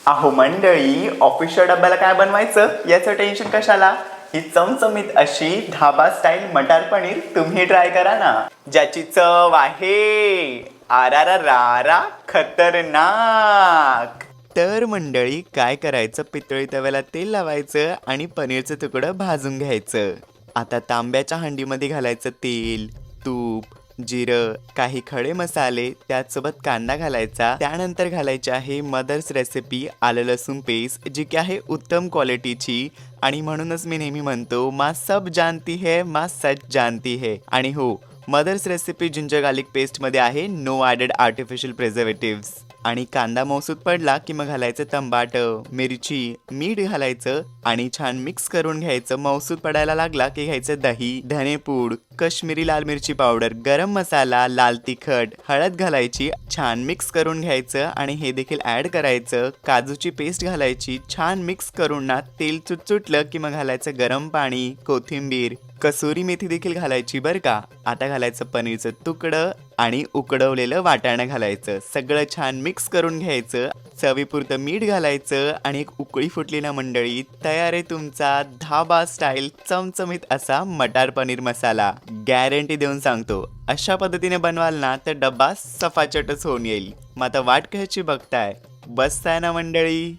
अहो मंडळी, ऑफिसच्या डब्याला काय बनवायचं याचं टेन्शन कशाला. ही चमचमीत अशी धाबा स्टाईल मटार पनीर तुम्ही ट्राय करा ना, ज्याची चव आहे आरारारा खतरनाक. तर मंडळी काय करायचं, पितळी तव्याला तेल लावायचं आणि पनीरचं तुकडं भाजून घ्यायचं. आता तांब्याच्या हंडीमध्ये घालायचं तेल, तूप, जिरं, काही खडे मसाले, त्याचसोबत कांदा घालायचा. त्यानंतर घालायची आहे मदर्स रेसिपी आलं लसूण पेस्ट, जी की आहे उत्तम क्वालिटीची. आणि म्हणूनच मी नेहमी म्हणतो, मा सब जानती है मा सच जानती है. आणि हो, mother's recipe ginger garlic paste मध्ये आहे नो ॲडेड आर्टिफिशियल प्रिझर्वेटिव्स. आणि कांदा मौसूद पडला की मग घालायचं तंबाट, मिरची, मीठ घालायचं आणि छान मिक्स करून घ्यायचं. मौसूद पडायला लागला की घ्यायचं दही, धनेपूड, काश्मीरी लाल मिरची पावडर, गरम मसाला, लाल तिखट, हळद घालायची. छान मिक्स करून घ्यायचं आणि हे देखील ऍड करायचं. काजूची पेस्ट घालायची. छान मिक्स करून ना तेल चुटचुटलं की मग घालायचं गरम पाणी, कोथिंबीर, कसुरी मेथी देखील घालायची बरं का. आता घालायचं पनीरचं तुकडं आणि उकडवलेलं वाटाणं घालायचं. सगळं छान मिक्स करून घ्यायचं. चवीपुरतं मीठ घालायचं आणि एक उकळी फुटली ना मंडळी, तयार आहे तुमचा धाबा स्टाईल चमचमीत असा मटार पनीर मसाला. गॅरंटी देऊन सांगतो, अशा पद्धतीने बनवाल ना तर डब्बा सफाचटच होऊन येईल. मग आता वाट कशाची बघताय, बसताय ना मंडळी.